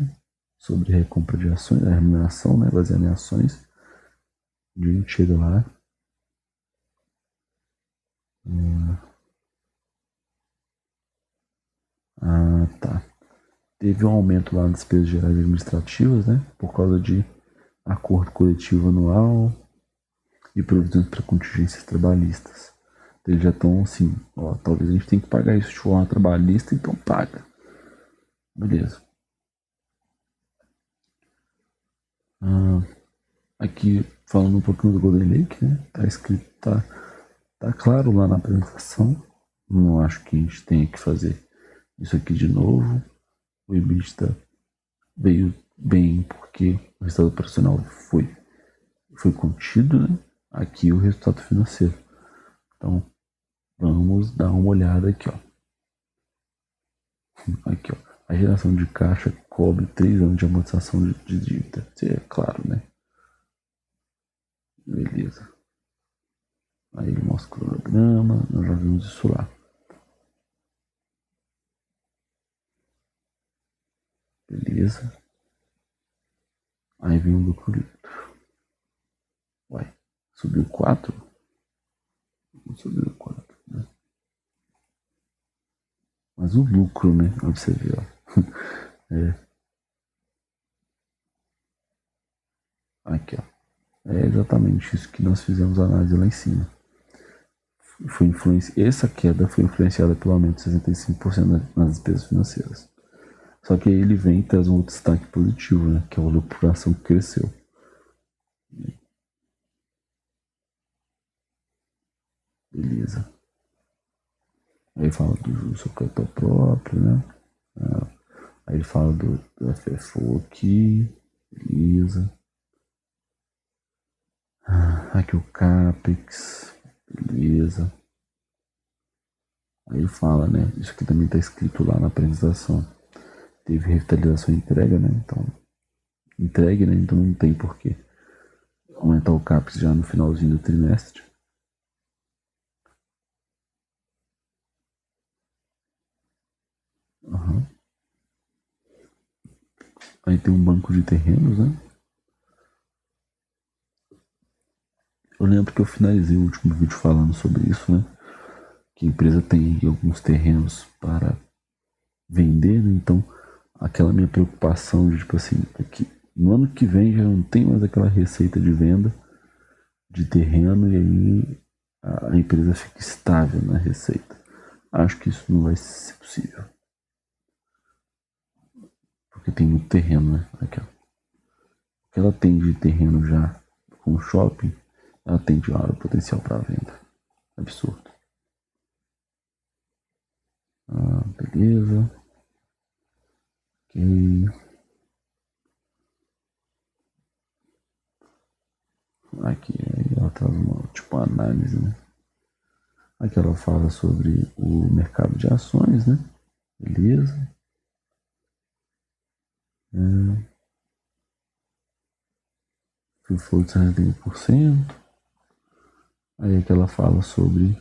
Sobre recompra de ações, a remuneração, né? Baseada em ações. A gente chega lá. Tá. Teve um aumento lá nas despesas gerais administrativas, né? Por causa de acordo coletivo anual e provisões para contingências trabalhistas. Então, eles já estão assim, ó, talvez a gente tenha que pagar isso de forma trabalhista, então paga. Beleza. Aqui falando um pouquinho do Golden Lake, né? Tá escrito, tá claro lá na apresentação. Não acho que a gente tenha que fazer isso aqui de novo. O EBITDA veio bem porque o resultado operacional foi contido, né? Aqui o resultado financeiro. Então, vamos dar uma olhada aqui, ó. Aqui, ó. A geração de caixa cobre 3 anos de amortização de dívida. Isso é claro, né? Beleza. Aí ele mostra o cronograma, nós já vimos isso lá. Beleza. Aí vem o lucro líquido. Uai, subiu 4? Não subiu 4, né? Mas o lucro, né? Pra você ver, ó. Aqui, ó. É exatamente isso que nós fizemos a análise lá em cima. Essa queda foi influenciada pelo aumento de 65% nas despesas financeiras. Só que aí ele vem e traz um outro destaque positivo, né? Que é o lucro por ação que cresceu. Beleza. Aí fala do juros sobre capital próprio, né? Aí ele fala do FFO aqui. Beleza. Aqui o CAPEX. Beleza. Aí ele fala, né? Isso aqui também está escrito lá na apresentação. Teve revitalização e entrega, né? Então, entregue, né? Então não tem porquê aumentar o CAPEX já no finalzinho do trimestre. Uhum. Aí tem um banco de terrenos, né? Eu lembro que eu finalizei o último vídeo falando sobre isso, né? Que a empresa tem alguns terrenos para vender, né? Então, aquela minha preocupação de, tipo assim, aqui, no ano que vem já não tem mais aquela receita de venda de terreno e aí a empresa fica estável na receita. Acho que isso não vai ser possível. Porque tem muito terreno, né? Aqui, ó. O que ela tem de terreno já com shopping, ela tem de hora potencial para venda. Absurdo. Beleza. Ok. Aqui aí ela traz uma tipo análise, né? Aqui ela fala sobre o mercado de ações, né? Beleza. Free float de 61%. Aí aqui ela fala sobre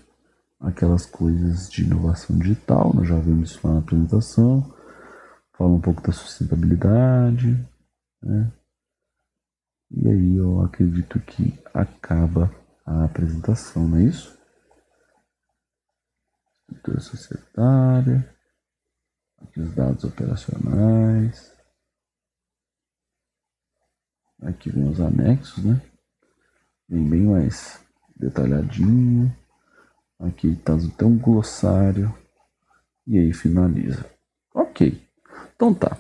aquelas coisas de inovação digital, nós já vimos isso lá na apresentação. Fala um pouco da sustentabilidade, né? E aí eu acredito que acaba a apresentação, não é isso? Estrutura societária, aqui os dados operacionais, aqui vem os anexos, né? Vem bem mais detalhadinho. Aqui está até um glossário. E aí finaliza. Ok. Então tá.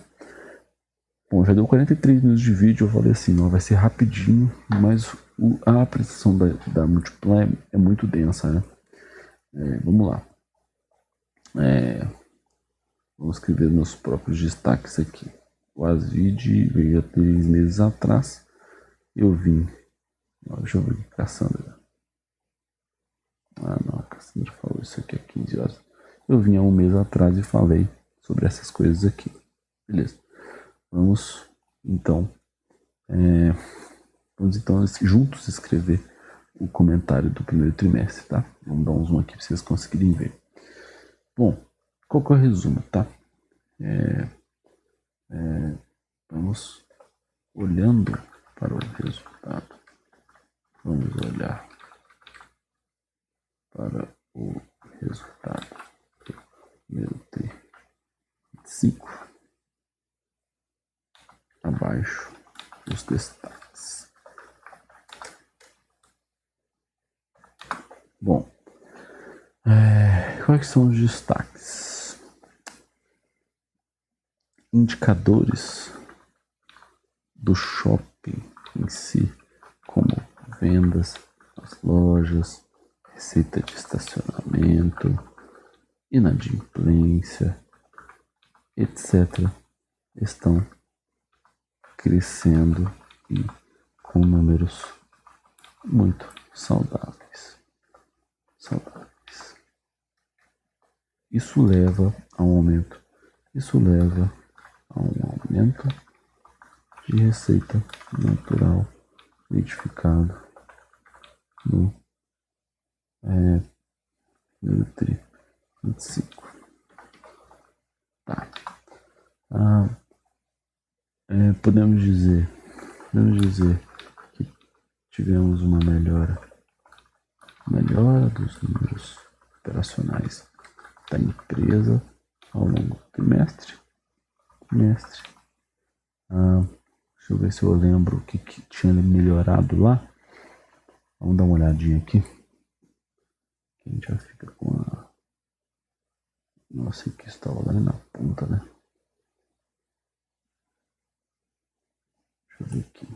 Bom, já deu 43 minutos de vídeo. Eu falei assim, não vai ser rapidinho. Mas a apresentação da Multiply é muito densa, né? Vamos lá. Vamos escrever meus próprios destaques aqui. O Asvid veio há 3 meses atrás. Eu vim. Deixa eu ver aqui, Cassandra. Não, a Cassandra falou isso aqui há 15 horas. Eu vim há 1 mês atrás e falei sobre essas coisas aqui. Beleza. Vamos então juntos escrever o comentário do primeiro trimestre, tá? Vamos dar um zoom aqui para vocês conseguirem ver. Bom, qual que é o resumo, tá? Vamos olhando para o resultado. Vamos olhar para o resultado do primeiro tri 5. Abaixo os destaques. Bom, quais são os destaques? Indicadores do shopping em si, como vendas nas lojas, receita de estacionamento, inadimplência, etc., estão crescendo e com números muito saudáveis. Isso leva a um aumento de receita natural identificado no Nutri 25. Tá. podemos dizer que tivemos uma melhora dos números operacionais da empresa ao longo do trimestre. Deixa eu ver se eu lembro o que tinha melhorado lá. Vamos dar uma olhadinha aqui. A gente já fica com a... Nossa, aqui estava lá na ponta, né? Deixa eu ver aqui.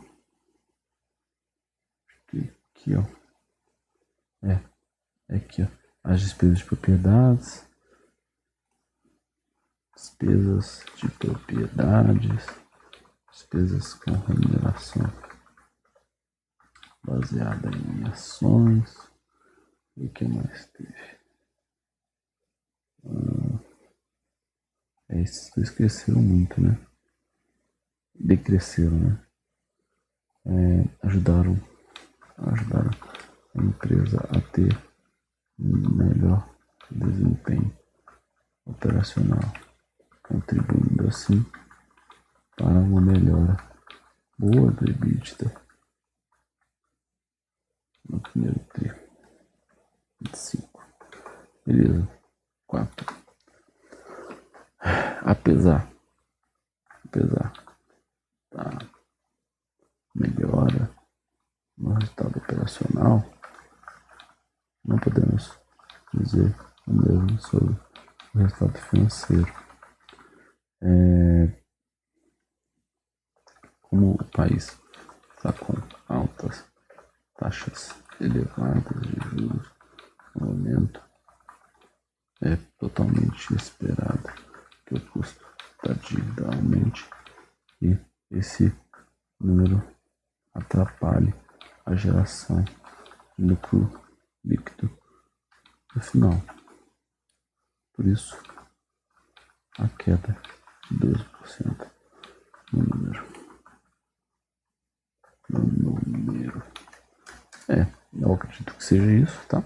Aqui, ó. É aqui, ó. As despesas de propriedades. Despesas de propriedades. Despesas com remuneração baseada em ações. E o que mais teve? Esses dois cresceram muito, né? Decresceram, né? Ajudaram a empresa a ter um melhor desempenho operacional, contribuindo assim para uma melhora boa do EBITDA no primeiro tri. 25. Beleza. 4. Apesar da melhora no resultado operacional, não podemos dizer o mesmo sobre o resultado financeiro. Como o país está com altas taxas elevadas de juros no momento, é totalmente esperado que o custo da dívida aumente e esse número atrapalhe a geração de lucro líquido no final. Por isso, a queda de 12% no número. Eu acredito que seja isso, tá?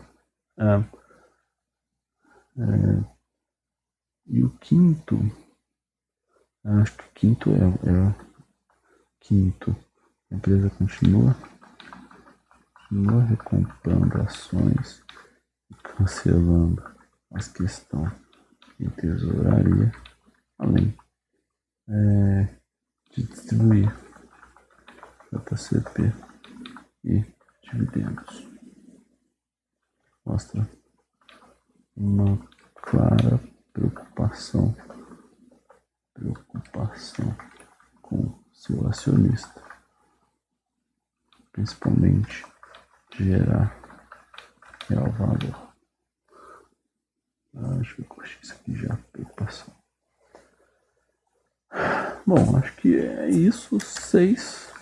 E o quinto, acho que o quinto é o quinto. A empresa continua recomprando ações e cancelando as que estão em tesouraria, além de distribuir JCP e dividendos. Mostra uma clara preocupação com seu acionista, principalmente de gerar real valor. Acho que eu curti isso aqui já, preocupação. Bom, acho que é isso. 6.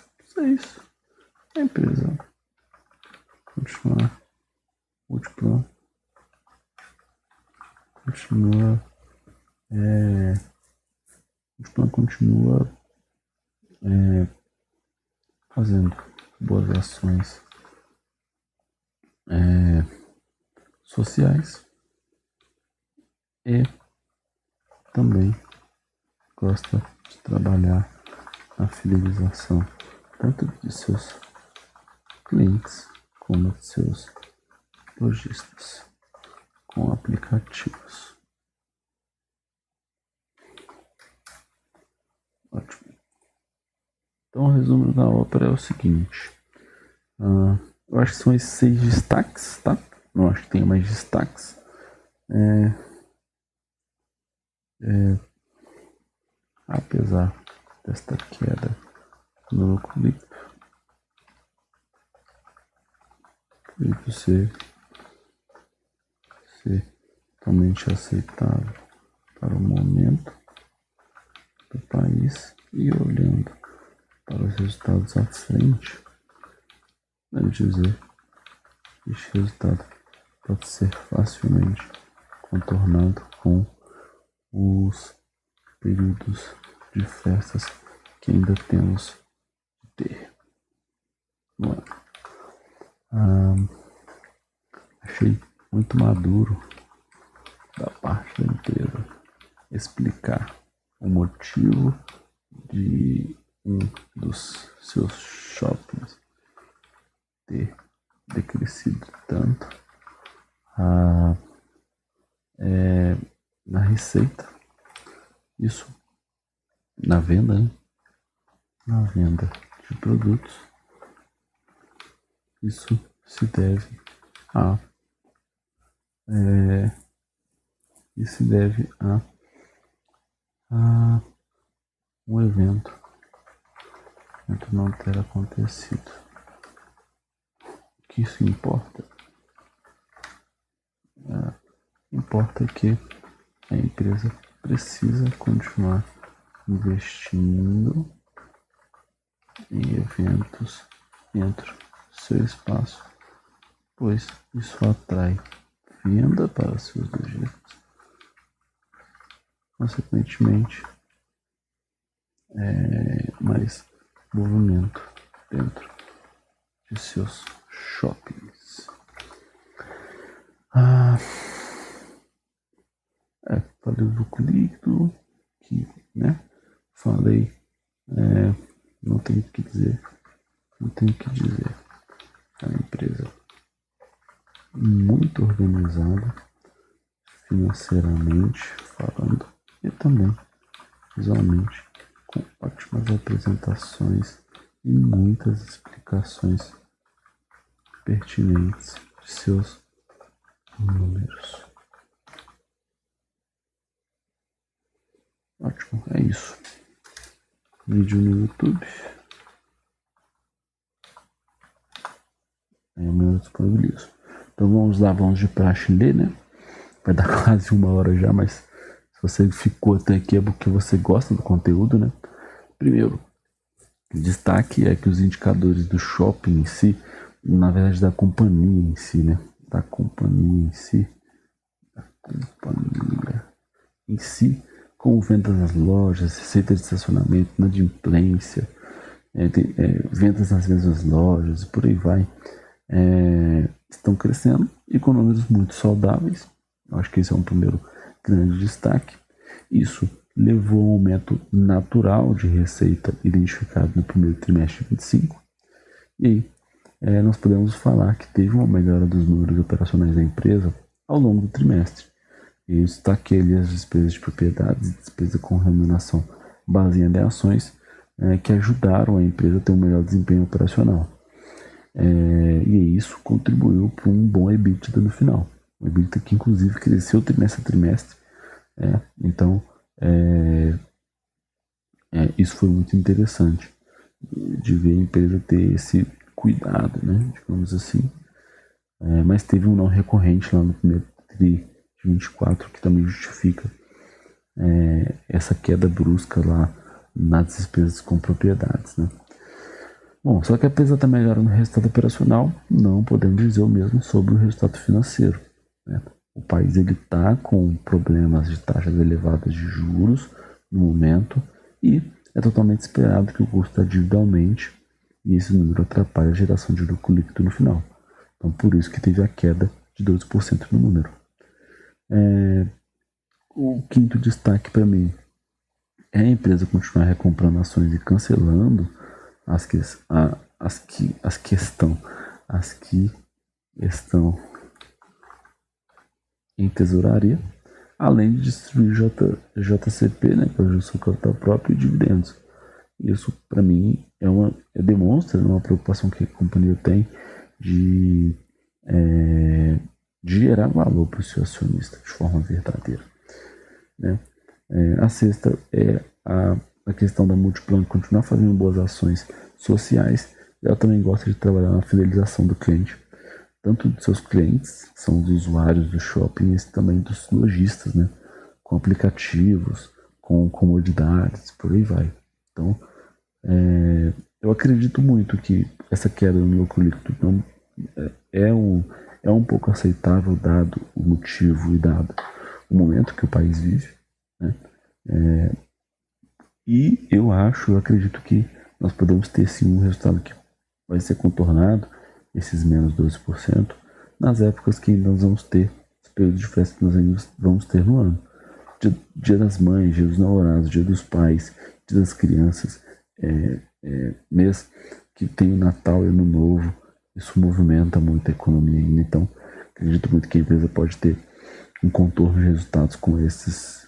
A empresa continuar Multiplan continua fazendo boas ações sociais e também gosta de trabalhar na fidelização tanto de seus clientes como de seus lojistas com aplicativos. Ótimo. Então o resumo da ópera é o seguinte. Eu acho que são esses 6 destaques, tá? Não acho que tenha mais destaques. Apesar desta queda no lucro líquido, acredito ser totalmente aceitável para o momento do país e olhando para os resultados à frente, devo dizer que este resultado pode ser facilmente contornado com os períodos de festas que ainda temos de ter no ano. Achei muito maduro da parte da empresa explicar o motivo de um dos seus shoppings ter decrescido tanto na receita, isso na venda, né? Na venda de produtos, isso se deve a um evento não ter acontecido. O que isso importa? Importa que a empresa precisa continuar investindo em eventos dentro do seu espaço, pois isso atrai venda para seus lojistas, consequentemente, mais movimento dentro de seus shoppings. Falei do lucro líquido, que, né? Falei, não tenho o que dizer. É uma empresa muito organizada, financeiramente falando, e também visualmente, com ótimas apresentações e muitas explicações pertinentes de seus números. Ótimo, é isso. Vídeo no YouTube. Aí amanhã eu disponibilizo. Então vamos lá, vamos de praxe ler, né? Vai dar quase 1 hora já, mas se você ficou até aqui é porque você gosta do conteúdo, né? Primeiro, destaque é que os indicadores do shopping em si, na verdade da companhia em si, né? Da companhia em si, com vendas nas lojas, receita de estacionamento, inadimplência, vendas nas mesmas lojas e por aí vai, estão crescendo e com números muito saudáveis. Eu acho que esse é um primeiro grande destaque. Isso levou a um aumento natural de receita identificado no primeiro trimestre de 25. E aí nós podemos falar que teve uma melhora dos números operacionais da empresa ao longo do trimestre. E eu destaquei ali as despesas de propriedades e despesa com remuneração baseada em ações que ajudaram a empresa a ter um melhor desempenho operacional. E isso contribuiu para um bom EBITDA no final. Um EBITDA que inclusive cresceu trimestre a trimestre. Então, isso foi muito interessante de ver a empresa ter esse cuidado, né, digamos assim. Mas teve um não recorrente lá no primeiro tri de 24 que também justifica essa queda brusca lá nas despesas com propriedades, né. Bom, só que apesar da melhora no resultado operacional, não podemos dizer o mesmo sobre o resultado financeiro, né? O país está com problemas de taxas elevadas de juros no momento e é totalmente esperado que o custo da dívida aumente e esse número atrapalha a geração de lucro líquido no final. Então, por isso que teve a queda de 12% no número. O quinto destaque para mim é a empresa continuar recomprando ações e cancelando as que estão em tesouraria, além de distribuir JCP, né, que é o juros sobre capital próprio, e dividendos. Isso, para mim, demonstra uma preocupação que a companhia tem de gerar valor para o seu acionista de forma verdadeira, né? A sexta é a questão da Multiplan continuar fazendo boas ações sociais. Ela também gosta de trabalhar na fidelização do cliente, tanto dos seus clientes, que são os usuários do shopping, mas também dos lojistas, né? Com aplicativos, com comodidades, por aí vai. Então, eu acredito muito que essa queda no lucro líquido não é um pouco aceitável, dado o motivo e dado o momento que o país vive, né? E eu acredito que nós podemos ter sim um resultado que vai ser contornado, esses menos 12%, nas épocas que ainda nós vamos ter, os períodos de festa que nós ainda vamos ter no ano. Dia das Mães, Dia dos Namorados, Dia dos Pais, Dia das Crianças, mês que tem o Natal e o Ano Novo, isso movimenta muito a economia ainda. Então, acredito muito que a empresa pode ter um contorno de resultados com essas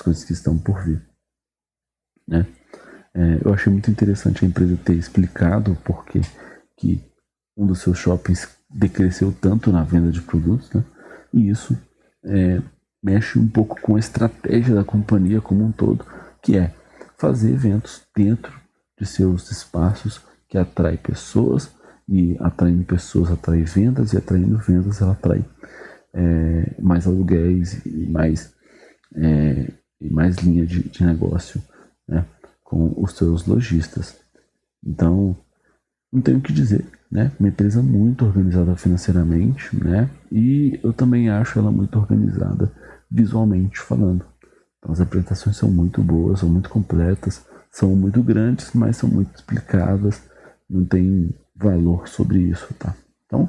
coisas que estão por vir, né? Eu achei muito interessante a empresa ter explicado o porquê que um dos seus shoppings decresceu tanto na venda de produtos, né? E isso mexe um pouco com a estratégia da companhia como um todo, que é fazer eventos dentro de seus espaços que atrai pessoas, e atraindo pessoas atrai vendas, e atraindo vendas ela atrai mais aluguéis e mais linha de negócio, né, com os seus lojistas. Então, não tenho o que dizer, né? Uma empresa muito organizada financeiramente, né? E eu também acho ela muito organizada visualmente falando. Então, as apresentações são muito boas, são muito completas, são muito grandes, mas são muito explicadas. Não tem valor sobre isso, tá? Então,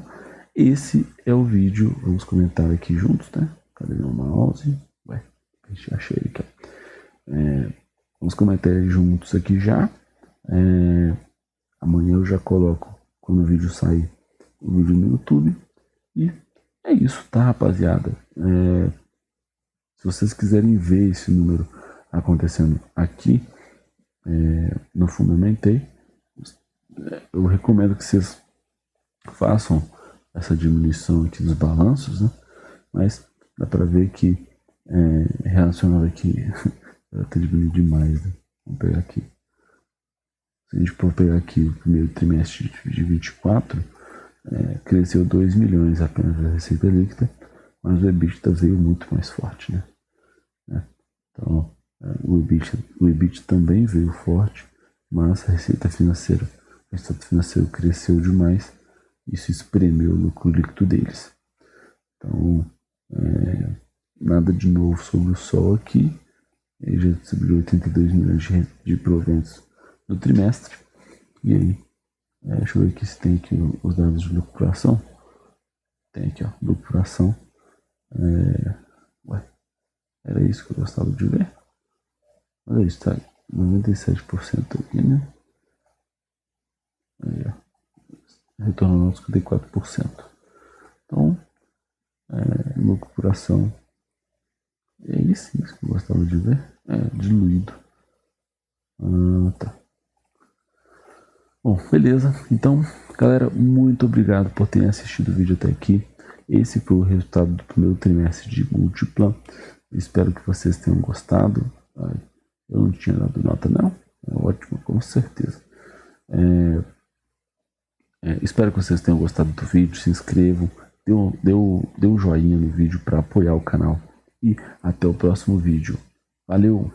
esse é o vídeo. Vamos comentar aqui juntos, né? Cadê meu mouse? Ué, achei ele aqui, ó. Vamos comentar juntos aqui já. Amanhã eu já coloco, quando o vídeo sair, o vídeo no YouTube. E é isso, tá, rapaziada? Se vocês quiserem ver esse número acontecendo aqui no Fundamentei, eu recomendo que vocês façam essa diminuição aqui dos balanços, né? Mas dá para ver que relacionado aqui ela está diminuindo demais, né? Vamos pegar aqui. Se a gente for pegar aqui o primeiro trimestre de 24, cresceu 2 milhões apenas a receita líquida, mas o EBITDA veio muito mais forte, né? Então, o EBITDA também veio forte, mas a receita financeira, o resultado financeiro cresceu demais, isso espremeu o lucro líquido deles. Então, nada de novo sobre o sol aqui. Ele já distribuiu 82 milhões de proventos no trimestre. E aí, deixa eu ver aqui se tem aqui os dados de lucro por ação. Tem aqui, ó, lucro por ação. Era isso que eu gostava de ver. Olha isso, tá 97% aqui, né? Aí, ó, retorno anual 54%. Então, lucro por ação. É isso que eu gostava de ver. Diluído. Tá. Bom, beleza. Então, galera, muito obrigado por terem assistido o vídeo até aqui. Esse foi o resultado do primeiro trimestre de Multiplan. Espero que vocês tenham gostado. Eu não tinha dado nota, não. É ótimo, com certeza. Espero que vocês tenham gostado do vídeo. Se inscrevam, dê um joinha no vídeo para apoiar o canal. E até o próximo vídeo. Valeu!